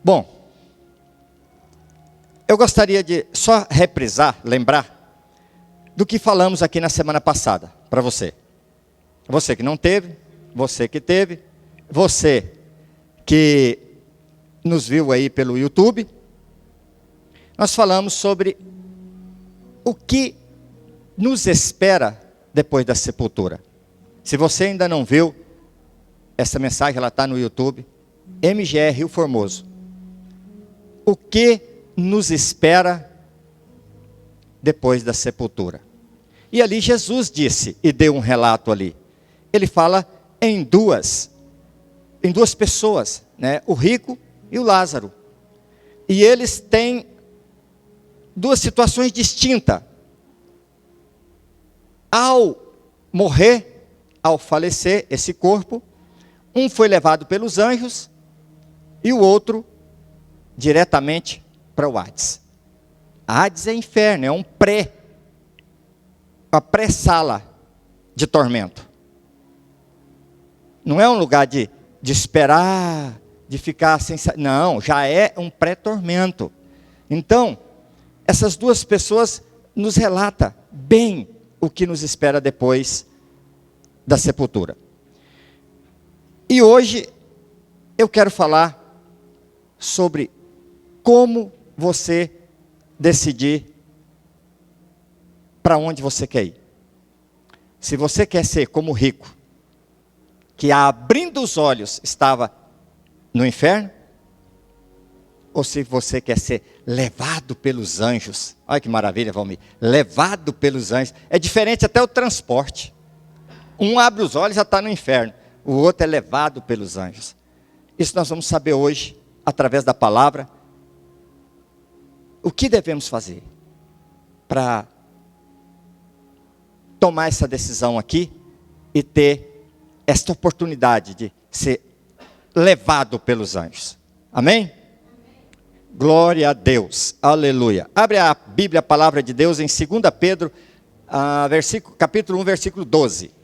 Bom, eu gostaria de só reprisar, lembrar, do que falamos aqui na semana passada, para você. Você que não teve, você que teve, você que nos viu aí pelo YouTube. Nós falamos sobre o que nos espera depois da sepultura. Se você ainda não viu, essa mensagem ela está no YouTube, MGR Rio Formoso. O que nos espera depois da sepultura? E ali Jesus disse, e deu um relato ali. Ele fala em duas pessoas, né? O rico e o Lázaro. E eles têm duas situações distintas. Ao morrer, ao falecer esse corpo, um foi levado pelos anjos e o outro diretamente para o Hades. Hades é inferno, é uma pré-sala de tormento. Não é um lugar de esperar, de ficar sem... Não, já é um pré-tormento. Então, essas duas pessoas nos relatam bem o que nos espera depois da sepultura. E hoje eu quero falar sobre como você decidir para onde você quer ir. Se você quer ser como o rico, que abrindo os olhos estava no inferno, ou se você quer ser levado pelos anjos. Olha que maravilha, Valmir. Levado pelos anjos. É diferente até o transporte. Um abre os olhos e já está no inferno. O outro é levado pelos anjos. Isso nós vamos saber hoje, através da palavra. O que devemos fazer para tomar essa decisão aqui e ter esta oportunidade de ser levado pelos anjos. Amém? Glória a Deus, aleluia. Abre a Bíblia, a palavra de Deus, em 2 Pedro, capítulo 1, versículo 12.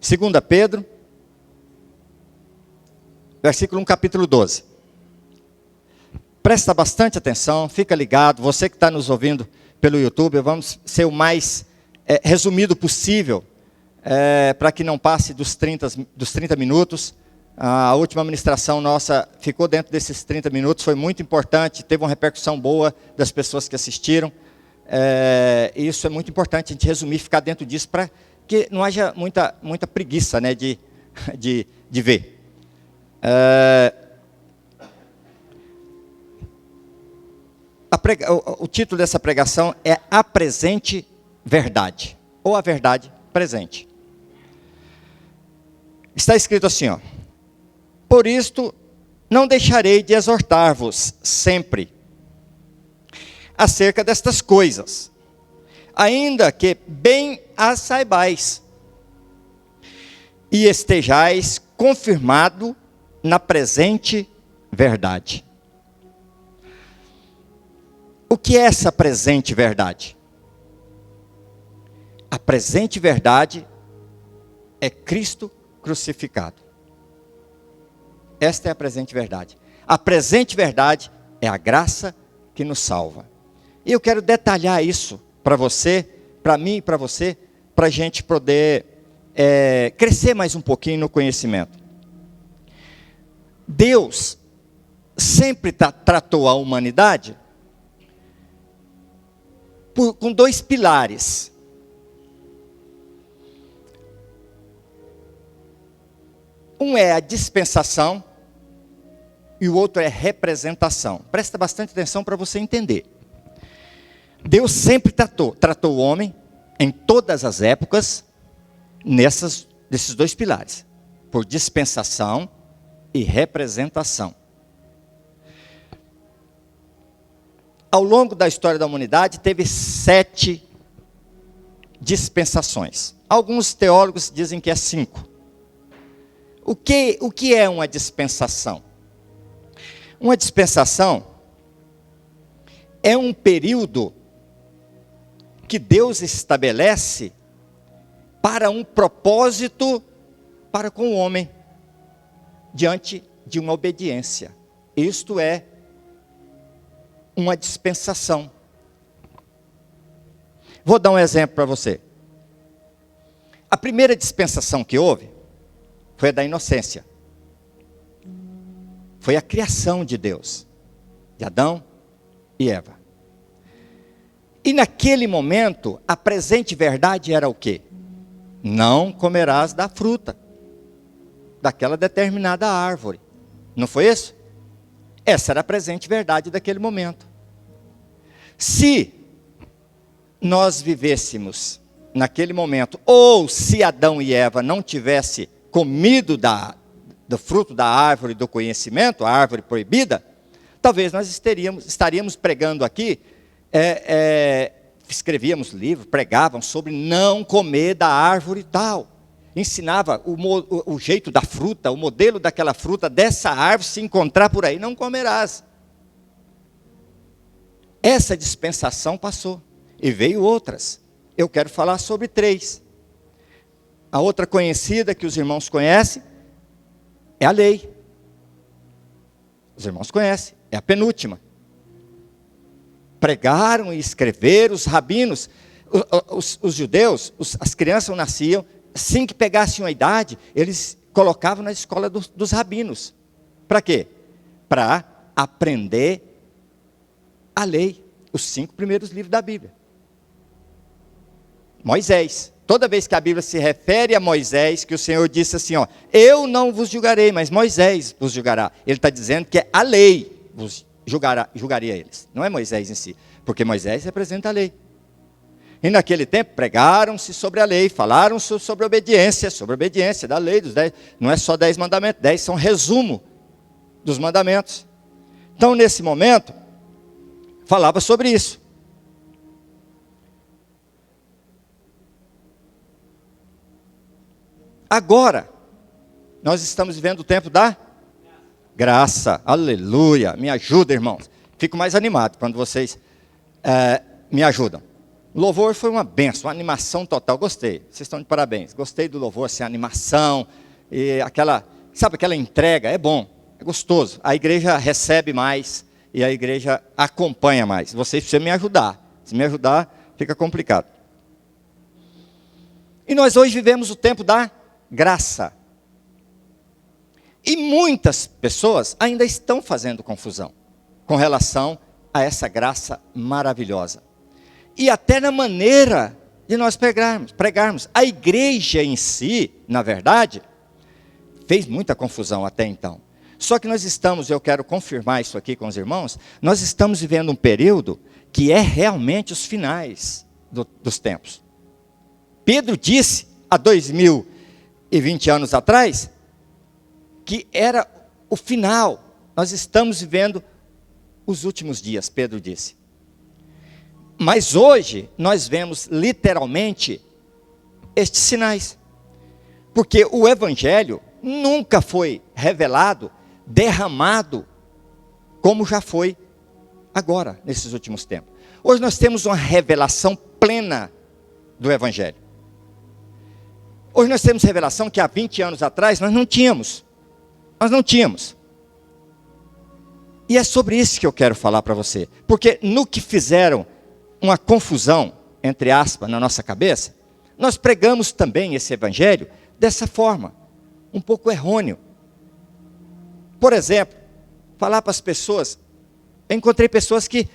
Segunda Pedro, versículo 1, capítulo 12. Presta bastante atenção, fica ligado. Você que está nos ouvindo pelo YouTube, vamos ser o mais resumido possível, para que não passe dos 30 minutos. A última ministração nossa ficou dentro desses 30 minutos, foi muito importante, teve uma repercussão boa das pessoas que assistiram. Isso é muito importante, a gente resumir, ficar dentro disso, para que não haja muita preguiça, né, de ver. O título dessa pregação é A Presente Verdade, ou a Verdade Presente. Está escrito assim, ó: por isto não deixarei de exortar-vos sempre acerca destas coisas, ainda que bem as saibais, e estejais confirmado na presente verdade. O que é essa presente verdade? A presente verdade é Cristo crucificado. Esta é a presente verdade. A presente verdade é a graça que nos salva. E eu quero detalhar isso para você, para mim e para você, para a gente poder crescer mais um pouquinho no conhecimento. Deus sempre tratou a humanidade com dois pilares. Um é a dispensação e o outro é representação. Presta bastante atenção para você entender. Deus sempre tratou o homem, em todas as épocas, desses dois pilares. Por dispensação e representação. Ao longo da história da humanidade, teve 7 dispensações. Alguns teólogos dizem que é 5. O que é uma dispensação? Uma dispensação é um período que Deus estabelece para um propósito para com o homem, diante de uma obediência. Isto é uma dispensação. Vou dar um exemplo para você. A primeira dispensação que houve foi a da inocência. Foi a criação de Deus, de Adão e Eva. E naquele momento, a presente verdade era o quê? Não comerás da fruta daquela determinada árvore. Não foi isso? Essa era a presente verdade daquele momento. Se nós vivêssemos naquele momento, ou se Adão e Eva não tivessem comido do fruto da árvore do conhecimento, a árvore proibida, talvez nós estaríamos pregando aqui, escrevíamos livros, pregavam sobre não comer da árvore tal. Ensinava o jeito da fruta, o modelo daquela fruta, dessa árvore, se encontrar por aí, não comerás. Essa dispensação passou, e veio outras. Eu quero falar sobre 3. A outra conhecida que os irmãos conhecem, é a lei. Os irmãos conhecem, é a penúltima. Pregaram e escreveram os rabinos, os judeus, as crianças nasciam, assim que pegassem uma idade, eles colocavam na escola dos rabinos. Para quê? Para aprender a lei, os 5 primeiros livros da Bíblia. Moisés. Toda vez que a Bíblia se refere a Moisés, que o Senhor disse assim, ó, eu não vos julgarei, mas Moisés vos julgará. Ele está dizendo que a lei vos julgaria eles. Não é Moisés em si, porque Moisés representa a lei. E naquele tempo pregaram-se sobre a lei, falaram sobre a obediência da lei, dos 10. Não é só 10 mandamentos, 10 são resumo dos mandamentos. Então nesse momento, falava sobre isso. Agora, nós estamos vivendo o tempo da graça, aleluia, me ajuda, irmãos. Fico mais animado quando vocês me ajudam. O louvor foi uma benção, uma animação total, gostei, vocês estão de parabéns. Gostei do louvor, assim, a animação, e aquela entrega, é bom, é gostoso. A igreja recebe mais, e a igreja acompanha mais. Vocês precisam me ajudar, se me ajudar, fica complicado. E nós hoje vivemos o tempo da graça. E muitas pessoas ainda estão fazendo confusão com relação a essa graça maravilhosa. E até na maneira de nós pregarmos. A igreja em si, na verdade, fez muita confusão até então. Só que nós estamos, eu quero confirmar isso aqui com os irmãos, nós estamos vivendo um período que é realmente os finais dos tempos. Pedro disse, há 2020 anos atrás, que era o final. Nós estamos vivendo os últimos dias, Pedro disse. Mas hoje, nós vemos literalmente estes sinais. Porque o Evangelho nunca foi revelado, derramado, como já foi agora, nesses últimos tempos. Hoje nós temos uma revelação plena do Evangelho. Hoje nós temos revelação que há 20 anos atrás nós não tínhamos. Nós não tínhamos. E é sobre isso que eu quero falar para você. Porque no que fizeram uma confusão, entre aspas, na nossa cabeça, nós pregamos também esse evangelho dessa forma, um pouco errôneo. Por exemplo, falar para as pessoas, eu encontrei pessoas que,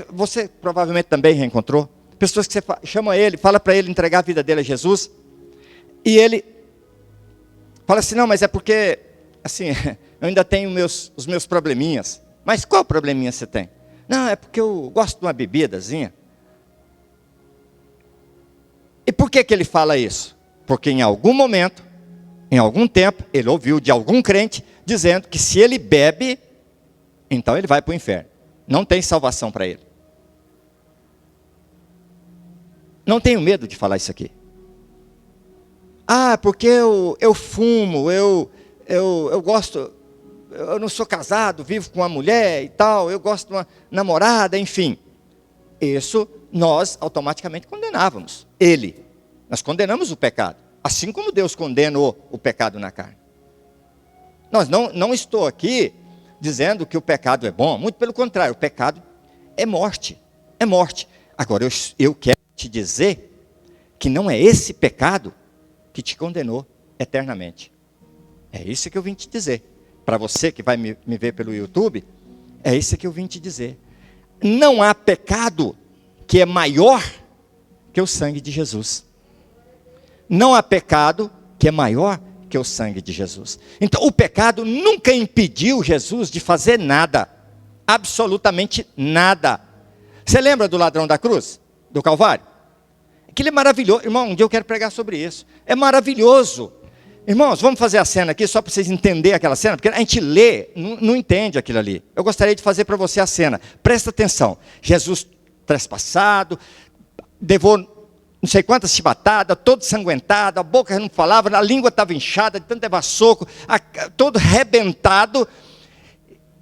você provavelmente também reencontrou, pessoas que você chama ele, fala para ele entregar a vida dele a Jesus, e ele fala assim, não, mas é porque, assim, eu ainda tenho os meus probleminhas. Mas qual probleminha você tem? Não, é porque eu gosto de uma bebidazinha. E por que ele fala isso? Porque em algum momento, em algum tempo, ele ouviu de algum crente dizendo que se ele bebe, então ele vai para o inferno. Não tem salvação para ele. Não tenho medo de falar isso aqui. Ah, porque eu fumo, eu gosto, eu não sou casado, vivo com uma mulher e tal, eu gosto de uma namorada, enfim. Isso nós automaticamente condenávamos. Ele, Nós condenamos o pecado, assim como Deus condenou o pecado na carne. Nós não estou aqui dizendo que o pecado é bom, muito pelo contrário, o pecado é morte, é morte. Agora, eu quero te dizer que não é esse pecado que te condenou eternamente. É isso que eu vim te dizer. Para você que vai me ver pelo YouTube, é isso que eu vim te dizer. Não há pecado que é maior que o sangue de Jesus. Não há pecado que é maior que o sangue de Jesus. Então, o pecado nunca impediu Jesus de fazer nada. Absolutamente nada. Você lembra do ladrão da cruz? Do Calvário? Aquilo é maravilhoso. Irmão, um dia eu quero pregar sobre isso. É maravilhoso. Irmãos, vamos fazer a cena aqui, só para vocês entenderem aquela cena, porque a gente lê, não entende aquilo ali. Eu gostaria de fazer para você a cena. Presta atenção. Jesus trespassado, levou não sei quantas chibatadas, todo ensanguentado, a boca não falava, a língua estava inchada, de tanto levar soco, todo arrebentado,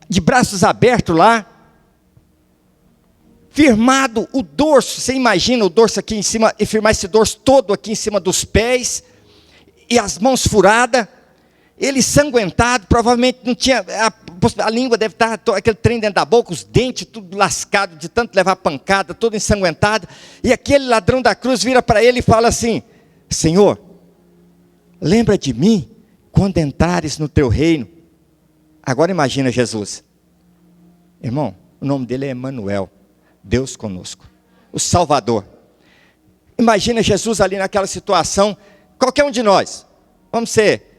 de braços abertos lá, firmado o dorso, você imagina o dorso aqui em cima, e firmar esse dorso todo aqui em cima dos pés, e as mãos furadas, ele ensanguentado, provavelmente não tinha, a língua deve estar, aquele trem dentro da boca, os dentes tudo lascado, de tanto levar pancada, todo ensanguentado, e aquele ladrão da cruz vira para ele e fala assim: Senhor, lembra de mim, quando entrares no teu reino. Agora imagina Jesus, irmão, o nome dele é Emanuel, Deus conosco, o Salvador. Imagina Jesus ali naquela situação. Qualquer um de nós, vamos ser,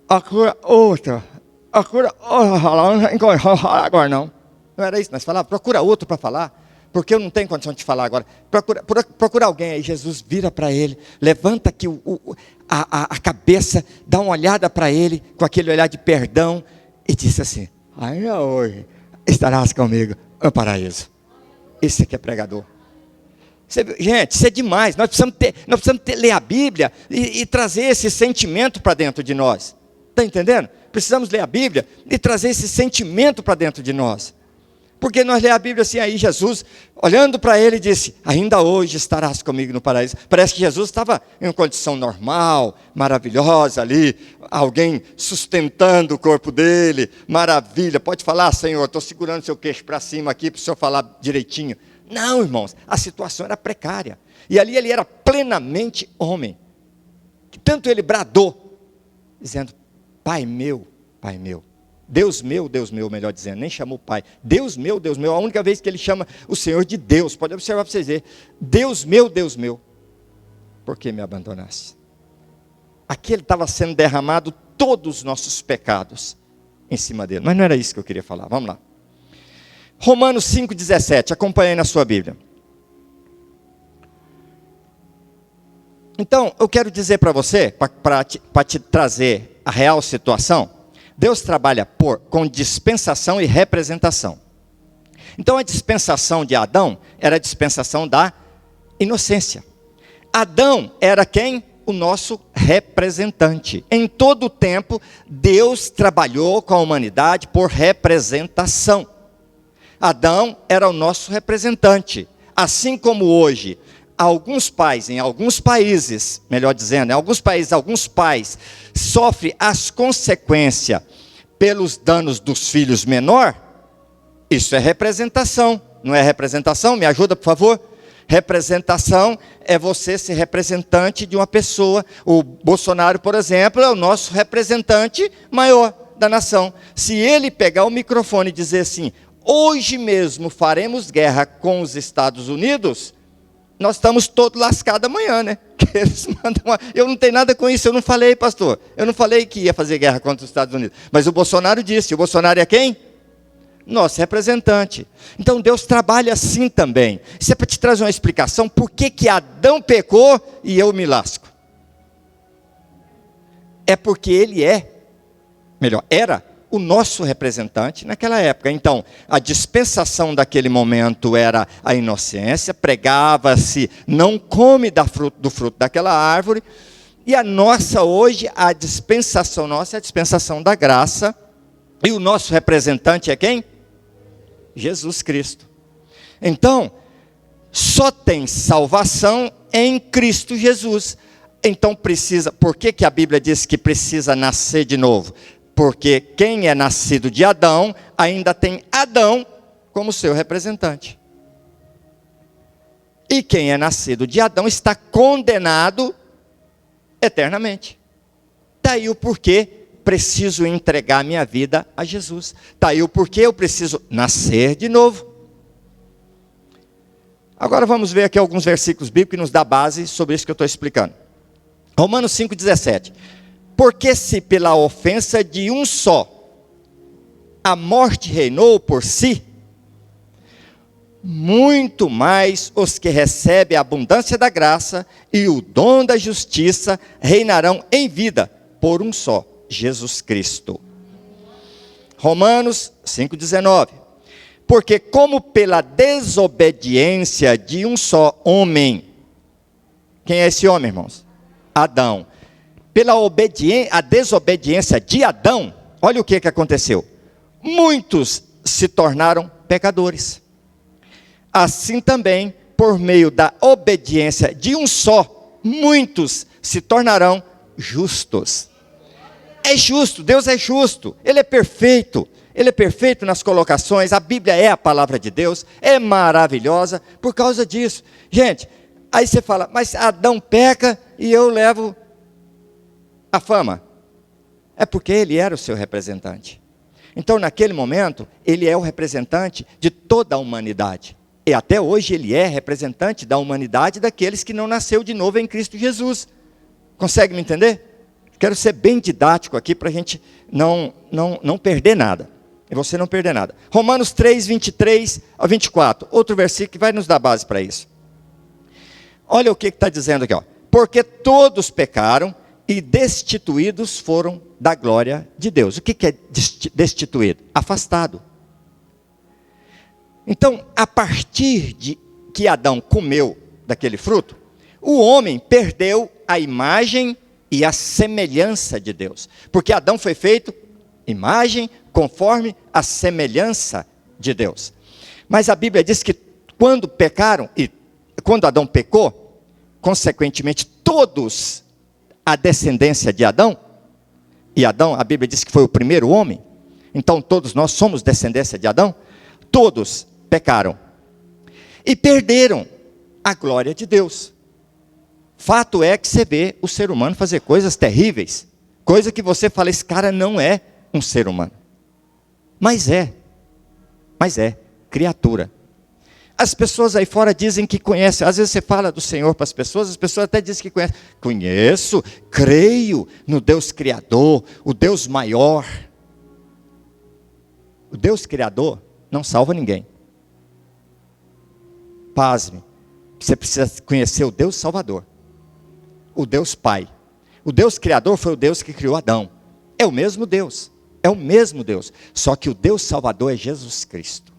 agora não era isso, nós falávamos, procura outro para falar, porque eu não tenho condição de falar agora, procura alguém aí. Jesus vira para ele, levanta aqui a cabeça, dá uma olhada para ele, com aquele olhar de perdão, e disse assim: ainda hoje estarás comigo no paraíso. Esse aqui é pregador. Gente, isso é demais. Nós precisamos ler a Bíblia e trazer esse sentimento para dentro de nós. Está entendendo? Precisamos ler a Bíblia e trazer esse sentimento para dentro de nós. Porque nós lemos a Bíblia assim, aí Jesus, olhando para ele, disse: ainda hoje estarás comigo no paraíso. Parece que Jesus estava em uma condição normal, maravilhosa ali, alguém sustentando o corpo dele, maravilha. Pode falar: Senhor, estou segurando seu queixo para cima aqui, para o Senhor falar direitinho. Não, irmãos, a situação era precária. E ali ele era plenamente homem. Tanto ele bradou, dizendo: Pai meu, Deus meu, melhor dizendo, nem chamou Pai. Deus meu, a única vez que ele chama o Senhor de Deus. Pode observar para vocês verem. Deus meu, por que me abandonaste? Aqui ele estava sendo derramado todos os nossos pecados em cima dele. Mas não era isso que eu queria falar, vamos lá. Romanos 5,17, acompanhe na sua Bíblia. Então, eu quero dizer para você, para te trazer a real situação, Deus trabalha com dispensação e representação. Então, a dispensação de Adão era a dispensação da inocência. Adão era quem? O nosso representante. Em todo o tempo, Deus trabalhou com a humanidade por representação. Adão era o nosso representante, assim como hoje, alguns pais, em alguns países, melhor dizendo, em alguns pais sofrem as consequências pelos danos dos filhos menor. Isso é representação, não é representação? Me ajuda, por favor? Representação é você ser representante de uma pessoa. O Bolsonaro, por exemplo, é o nosso representante maior da nação. Se ele pegar o microfone e dizer assim: hoje mesmo faremos guerra com os Estados Unidos, nós estamos todos lascados amanhã, né? Eles mandam eu não tenho nada com isso, eu não falei, pastor. Eu não falei que ia fazer guerra contra os Estados Unidos. Mas o Bolsonaro disse. O Bolsonaro é quem? Nosso representante. Então Deus trabalha assim também. Isso é para te trazer uma explicação por que Adão pecou e eu me lasco. É porque ele era o nosso representante naquela época. Então, a dispensação daquele momento era a inocência, pregava-se: não come do fruto daquela árvore. E a nossa hoje, a dispensação nossa é a dispensação da graça. E o nosso representante é quem? Jesus Cristo. Então, só tem salvação em Cristo Jesus. Então por que a Bíblia diz que precisa nascer de novo? Porque quem é nascido de Adão, ainda tem Adão como seu representante. E quem é nascido de Adão está condenado eternamente. Daí o porquê preciso entregar minha vida a Jesus. Daí o porquê eu preciso nascer de novo. Agora vamos ver aqui alguns versículos bíblicos que nos dá base sobre isso que eu estou explicando. Romanos 5,17. Porque se pela ofensa de um só a morte reinou por si, muito mais os que recebem a abundância da graça e o dom da justiça reinarão em vida por um só, Jesus Cristo. Romanos 5,19. Porque como pela desobediência de um só homem, quem é esse homem, irmãos? Adão. Pela a desobediência de Adão, olha o que aconteceu. Muitos se tornaram pecadores. Assim também, por meio da obediência de um só, muitos se tornarão justos. É justo, Deus é justo, Ele é perfeito. Ele é perfeito nas colocações, a Bíblia é a palavra de Deus, é maravilhosa por causa disso. Gente, aí você fala, mas Adão peca e eu levo a fama. É porque ele era o seu representante. Então, naquele momento, ele é o representante de toda a humanidade. E até hoje ele é representante da humanidade daqueles que não nasceu de novo em Cristo Jesus. Consegue me entender? Quero ser bem didático aqui para a gente não perder nada. E você não perder nada. Romanos 3, 23 a 24. Outro versículo que vai nos dar base para isso. Olha o que está dizendo aqui. Ó. Porque todos pecaram e destituídos foram da glória de Deus. O que é destituído? Afastado. Então, a partir de que Adão comeu daquele fruto, o homem perdeu a imagem e a semelhança de Deus. Porque Adão foi feito imagem conforme a semelhança de Deus. Mas a Bíblia diz que quando pecaram, e quando Adão pecou, consequentemente todos a descendência de Adão, e Adão, a Bíblia diz que foi o primeiro homem, então todos nós somos descendência de Adão, todos pecaram e perderam a glória de Deus. Fato é que você vê o ser humano fazer coisas terríveis, coisa que você fala, esse cara não é um ser humano. Mas é criatura. As pessoas aí fora dizem que conhecem, às vezes você fala do Senhor para as pessoas até dizem que conhecem. Conheço, creio no Deus Criador, o Deus maior. O Deus Criador não salva ninguém. Pasme, você precisa conhecer o Deus Salvador, o Deus Pai. O Deus Criador foi o Deus que criou Adão. É o mesmo Deus. É o mesmo Deus, só que o Deus Salvador é Jesus Cristo.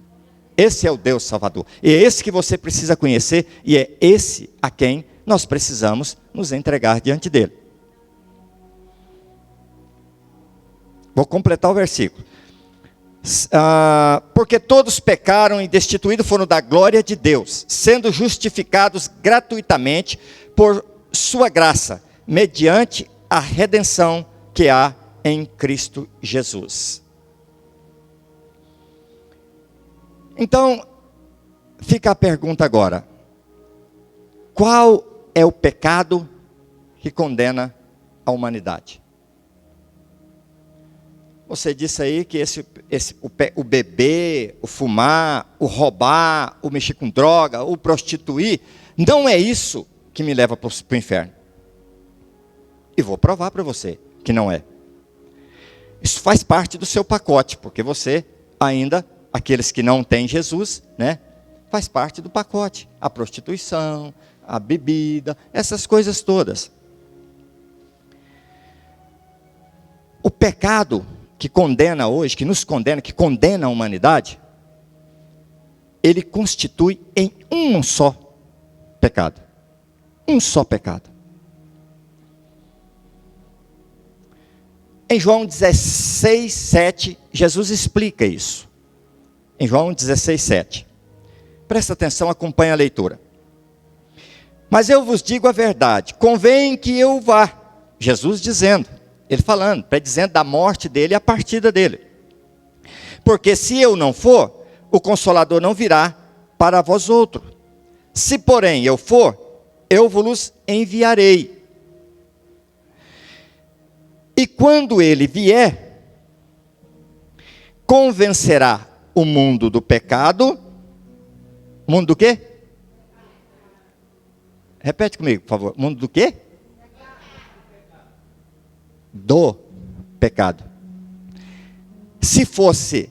Esse é o Deus Salvador. E é esse que você precisa conhecer e é esse a quem nós precisamos nos entregar diante dele. Vou completar o versículo. Porque todos pecaram e destituídos foram da glória de Deus, sendo justificados gratuitamente por sua graça, mediante a redenção que há em Cristo Jesus. Então, fica a pergunta agora. Qual é o pecado que condena a humanidade? Você disse aí que o beber, o fumar, o roubar, o mexer com droga, o prostituir, não é isso que me leva para o inferno. E vou provar para você que não é. Isso faz parte do seu pacote, porque você ainda, aqueles que não têm Jesus, né, faz parte do pacote. A prostituição, a bebida, essas coisas todas. O pecado que condena hoje, que nos condena, que condena a humanidade, ele constitui em um só pecado. Um só pecado. Em João 16, 7, Jesus explica isso. Em João 16, 7. Presta atenção, acompanha a leitura. Mas eu vos digo a verdade, convém que eu vá. Jesus dizendo, ele falando, predizendo da morte dele e a partida dele. Porque se eu não for, o Consolador não virá para vós outros. Se porém eu for, eu vos enviarei. E quando ele vier, convencerá o mundo do pecado. Mundo do quê? Repete comigo, por favor. Mundo do quê? Do pecado. Se fosse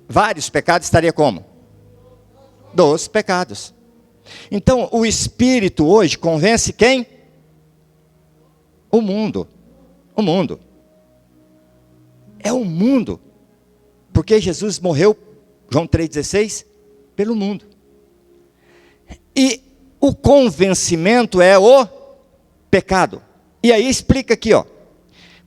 vários pecados, estaria como? Dos pecados. Então, o Espírito hoje convence quem? O mundo. O mundo. É o mundo. Porque Jesus morreu, João 3,16, pelo mundo. E o convencimento é o pecado. E aí explica aqui, ó.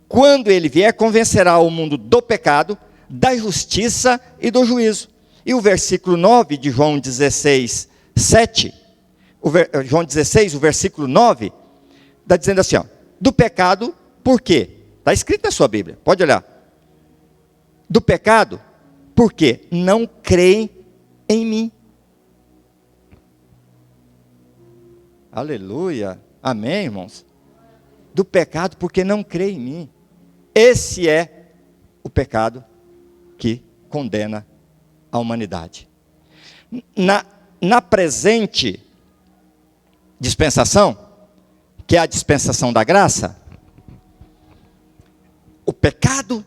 Quando ele vier, convencerá o mundo do pecado, da justiça e do juízo. E o versículo 9 de João 16, 7, João 16, o versículo 9, está dizendo assim, ó, do pecado, por quê? Está escrito na sua Bíblia, pode olhar. Do pecado, porque não creem em mim. Aleluia, amém, irmãos? Do pecado, porque não creem em mim. Esse é o pecado que condena a humanidade. Na presente dispensação, que é a dispensação da graça, o pecado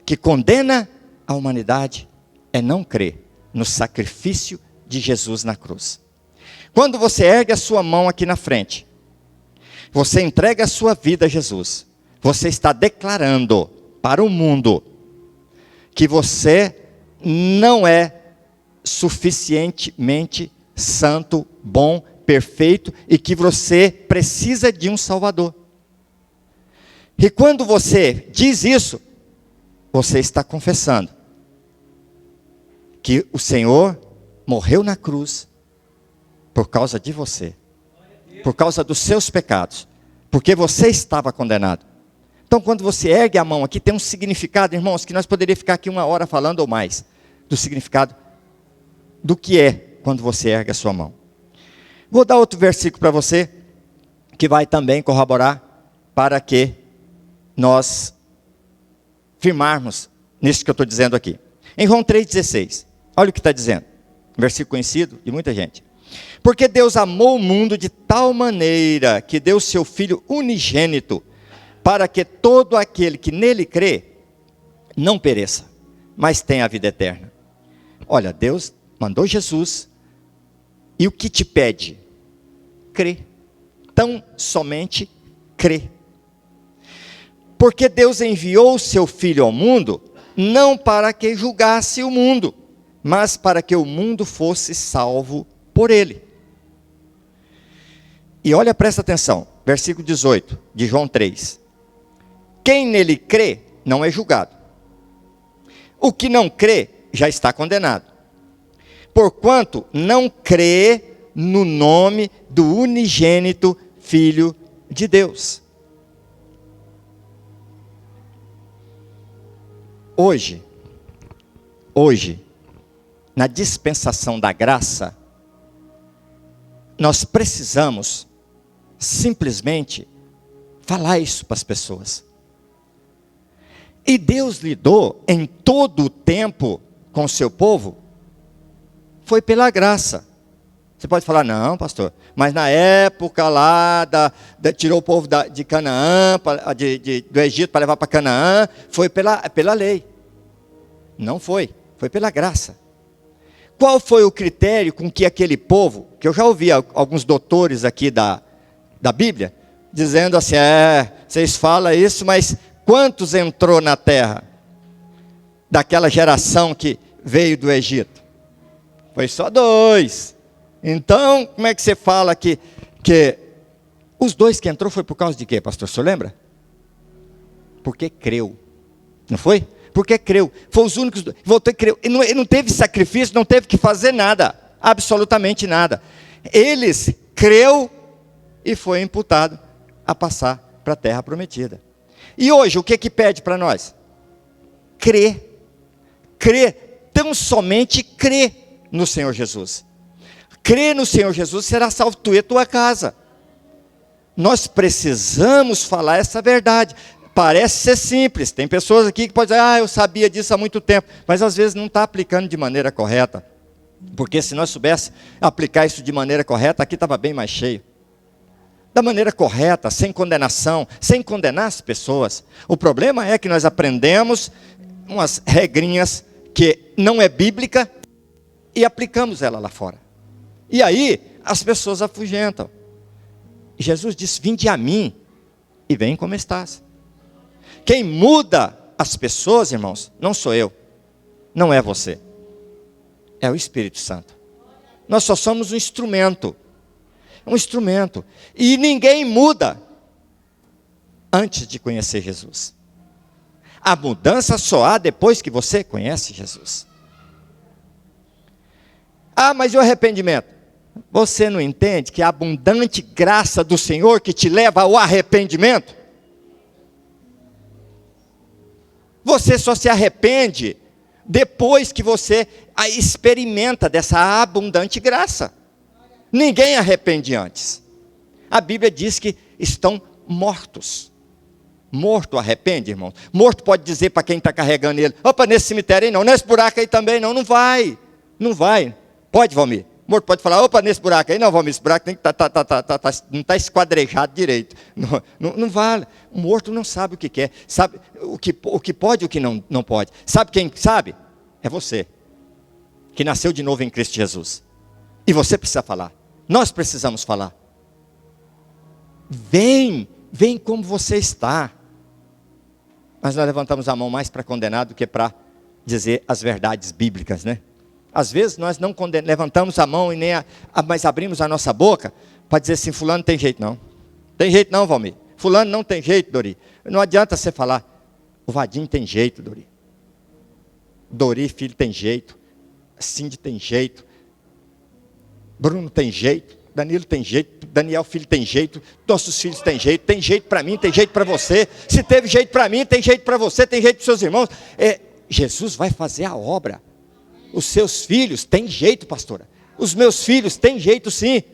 que condena a humanidade é não crer no sacrifício de Jesus na cruz. Quando você ergue a sua mão aqui na frente, você entrega a sua vida a Jesus, você está declarando para o mundo que você não é suficientemente santo, bom, perfeito e que você precisa de um Salvador. E quando você diz isso, você está confessando que o Senhor morreu na cruz por causa de você, por causa dos seus pecados, porque você estava condenado. Então, quando você ergue a mão aqui, tem um significado, irmãos, que nós poderíamos ficar aqui 1 hora falando ou mais, do significado do que é quando você ergue a sua mão. Vou dar outro versículo para você, que vai também corroborar, para que nós firmarmos nisso que eu estou dizendo aqui. Em João 3,16, olha o que está dizendo, um versículo conhecido de muita gente. Porque Deus amou o mundo de tal maneira, que deu seu Filho unigênito, para que todo aquele que nele crê, não pereça, mas tenha a vida eterna. Olha, Deus mandou Jesus, e o que te pede? Crê. Tão somente crê. Porque Deus enviou o seu Filho ao mundo, não para que julgasse o mundo, mas para que o mundo fosse salvo por ele. E olha, presta atenção, versículo 18 de João 3. Quem nele crê, não é julgado. O que não crê, já está condenado. Porquanto não crê no nome do unigênito Filho de Deus. Hoje, na dispensação da graça, nós precisamos simplesmente falar isso para as pessoas. E Deus lidou em todo o tempo com o seu povo, foi pela graça. Você pode falar, não, pastor, mas na época lá, tirou o povo de Canaã, do Egito para levar para Canaã, foi pela lei. Não foi pela graça. Qual foi o critério com que aquele povo, que eu já ouvi alguns doutores aqui da Bíblia, dizendo assim, vocês falam isso, mas quantos entrou na terra? Daquela geração que veio do Egito? Foi só 2. Então, como é que você fala que os 2 que entrou foi por causa de quê, pastor? O senhor lembra? Porque creu. Não foi? Porque creu. Foi os únicos. Voltou e creu. E não teve sacrifício, não teve que fazer nada. Absolutamente nada. Eles creu e foi imputado a passar para a terra prometida. E hoje, o que pede para nós? Crer. Crer, tão somente crer no Senhor Jesus. Crer no Senhor Jesus, será salvo tu e tua casa. Nós precisamos falar essa verdade. Parece ser simples, tem pessoas aqui que podem dizer, eu sabia disso há muito tempo, mas às vezes não está aplicando de maneira correta. Porque se nós soubéssemos aplicar isso de maneira correta, aqui estava bem mais cheio. Da maneira correta, sem condenação, sem condenar as pessoas. O problema é que nós aprendemos umas regrinhas que não é bíblica e aplicamos ela lá fora. E aí as pessoas afugentam. Jesus disse, vinde a mim e vem como estás. Quem muda as pessoas, irmãos, não sou eu, não é você, é o Espírito Santo. Nós só somos um instrumento. E ninguém muda antes de conhecer Jesus. A mudança só há depois que você conhece Jesus. Mas e o arrependimento? Você não entende que a abundante graça do Senhor que te leva ao arrependimento? Você só se arrepende depois que você experimenta dessa abundante graça. Ninguém arrepende antes. A Bíblia diz que estão mortos. Morto arrepende, irmão. Morto pode dizer para quem está carregando ele, opa, nesse cemitério aí não, nesse buraco aí também não, não vai. Pode, Valmir? Morto pode falar, opa, nesse buraco aí não, Valmir, esse buraco tem que não está esquadrejado direito. Não vale. O morto não sabe o que quer, sabe o que pode e o que não pode. Sabe quem sabe? É você, que nasceu de novo em Cristo Jesus. E você precisa falar. Nós precisamos falar. Vem como você está. Mas nós levantamos a mão mais para condenar do que para dizer as verdades bíblicas, né? Às vezes nós não levantamos a mão e nem mas abrimos a nossa boca para dizer assim, fulano não tem jeito não. Tem jeito não, Valmir. Fulano não tem jeito, Dori. Não adianta você falar, o Vadinho tem jeito, Dori. Dori, filho, tem jeito. Cindy tem jeito. Bruno tem jeito, Danilo tem jeito, Daniel filho tem jeito, nossos filhos têm jeito para mim, tem jeito para você. Se teve jeito para mim, tem jeito para você, tem jeito para seus irmãos. Jesus vai fazer a obra. Os seus filhos têm jeito, pastora. Os meus filhos têm jeito sim.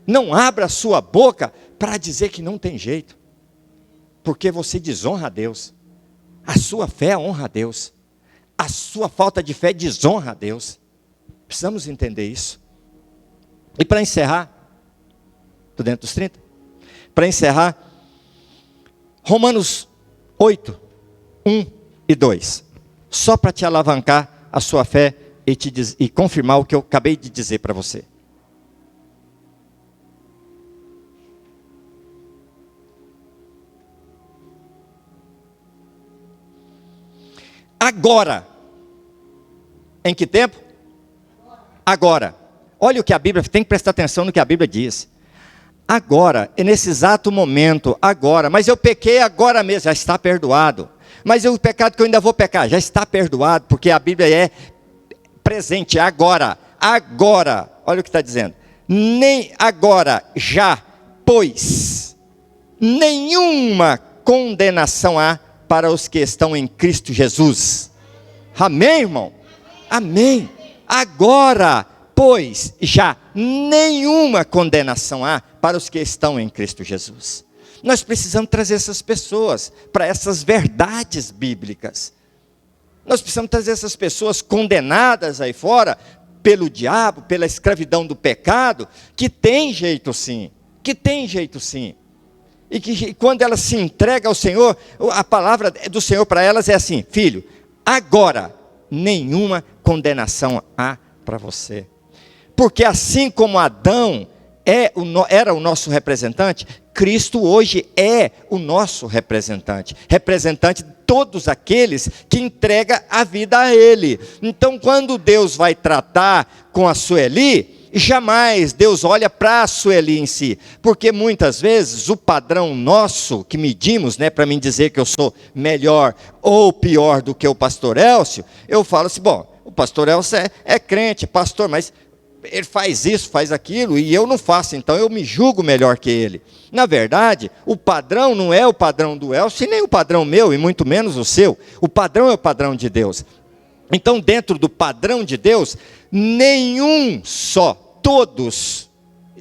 Não abra a sua boca para dizer que não tem jeito. Porque você desonra a Deus. A sua fé honra a Deus. A sua falta de fé desonra a Deus. Precisamos entender isso. E para encerrar, estou dentro dos 30? Para encerrar, Romanos 8, 1 e 2. Só para te alavancar a sua fé e confirmar o que eu acabei de dizer para você. Agora. Em que tempo? Agora. Olha o que a Bíblia, tem que prestar atenção no que a Bíblia diz. Agora, nesse exato momento, agora, mas eu pequei agora mesmo, já está perdoado. Mas o pecado que eu ainda vou pecar, já está perdoado, porque a Bíblia é presente, agora, olha o que está dizendo. Nem agora, já, pois, nenhuma condenação há para os que estão em Cristo Jesus. Amém, irmão? Amém. Agora, pois já nenhuma condenação há para os que estão em Cristo Jesus. Nós precisamos trazer essas pessoas para essas verdades bíblicas. Nós precisamos trazer essas pessoas condenadas aí fora pelo diabo, pela escravidão do pecado, que tem jeito sim, E que quando elas se entregam ao Senhor, a palavra do Senhor para elas é assim, filho, agora nenhuma condenação há para você. Porque assim como Adão era o nosso representante, Cristo hoje é o nosso representante de todos aqueles que entregam a vida a Ele. Então quando Deus vai tratar com a Sueli, jamais Deus olha para a Sueli em si, porque muitas vezes o padrão nosso que medimos, para mim dizer que eu sou melhor ou pior do que o pastor Elcio, eu falo assim, bom, o pastor Elcio é crente, pastor, mas ele faz isso, faz aquilo, e eu não faço, então eu me julgo melhor que ele. Na verdade, o padrão não é o padrão do Elcio, nem o padrão meu, e muito menos o seu. O padrão é o padrão de Deus. Então, dentro do padrão de Deus, nenhum só, todos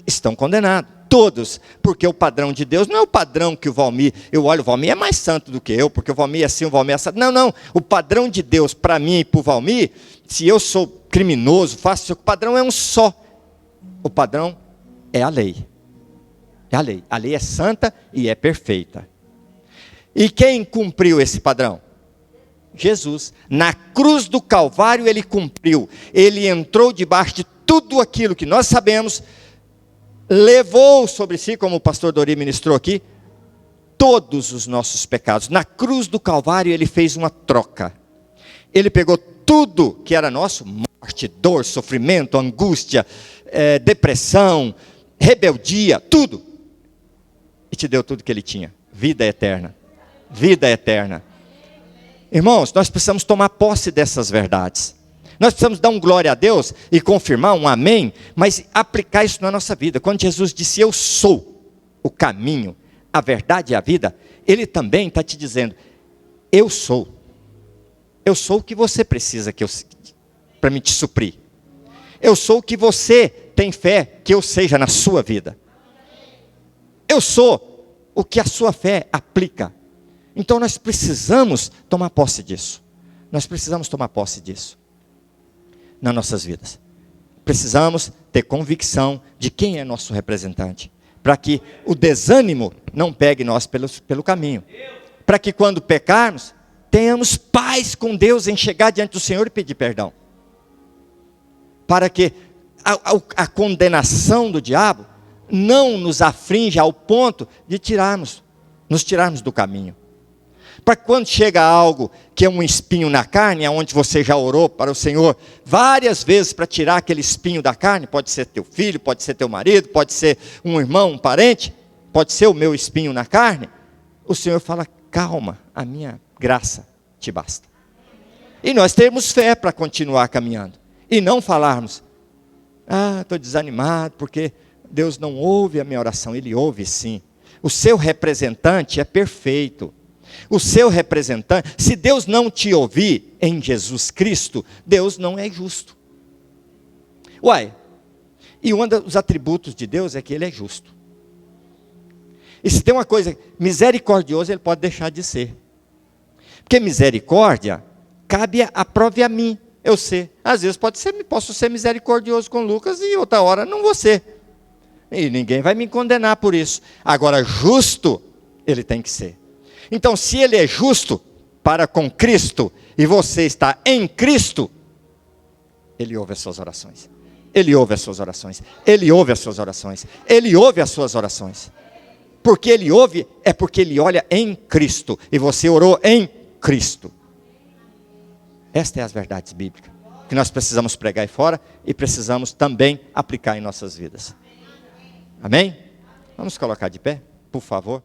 estão condenados. Todos, porque o padrão de Deus não é o padrão que o Valmir, eu olho, o Valmir é mais santo do que eu, porque o Valmir é assim, o Valmir é santo. Não, não, o padrão de Deus para mim e para o Valmir, se eu sou criminoso, faço, o padrão é um só. O padrão é a lei. É a lei. A lei é santa e é perfeita. E quem cumpriu esse padrão? Jesus. Na cruz do Calvário ele cumpriu. Ele entrou debaixo de tudo aquilo que nós sabemos, levou sobre si, como o pastor Dori ministrou aqui, todos os nossos pecados. Na cruz do Calvário ele fez uma troca. Ele pegou tudo que era nosso, morte, dor, sofrimento, angústia, depressão, rebeldia, tudo. E te deu tudo que ele tinha. Vida eterna. Vida eterna. Irmãos, nós precisamos tomar posse dessas verdades. Nós precisamos dar um glória a Deus e confirmar um amém, mas aplicar isso na nossa vida. Quando Jesus disse, eu sou o caminho, a verdade e a vida, ele também está te dizendo, eu sou. Eu sou o que você precisa para me te suprir. Eu sou o que você tem fé que eu seja na sua vida. Eu sou o que a sua fé aplica. Então nós precisamos tomar posse disso. Nós precisamos tomar posse disso nas nossas vidas. Precisamos ter convicção de quem é nosso representante, para que o desânimo não pegue nós pelo caminho, para que quando pecarmos, tenhamos paz com Deus em chegar diante do Senhor e pedir perdão, para que a condenação do diabo não nos afrinja ao ponto de nos tirarmos do caminho. Para quando chega algo que é um espinho na carne, onde você já orou para o Senhor várias vezes para tirar aquele espinho da carne, pode ser teu filho, pode ser teu marido, pode ser um irmão, um parente, pode ser o meu espinho na carne, o Senhor fala, calma, a minha graça te basta. E nós temos fé para continuar caminhando, e não falarmos, estou desanimado, porque Deus não ouve a minha oração. Ele ouve sim. O seu representante é perfeito. O seu representante, se Deus não te ouvir em Jesus Cristo, Deus não é justo. E um dos atributos de Deus é que Ele é justo. E se tem uma coisa, misericordioso Ele pode deixar de ser. Porque misericórdia, cabe aprove a mim, eu ser. Às vezes posso ser misericordioso com Lucas e outra hora não vou ser. E ninguém vai me condenar por isso. Agora, justo, Ele tem que ser. Então, se Ele é justo para com Cristo, e você está em Cristo, Ele ouve as suas orações. Ele ouve as suas orações. Ele ouve as suas orações. Ele ouve as suas orações. Porque Ele ouve, é porque Ele olha em Cristo. E você orou em Cristo. Estas são as verdades bíblicas que nós precisamos pregar aí fora e precisamos também aplicar em nossas vidas. Amém? Vamos colocar de pé, por favor.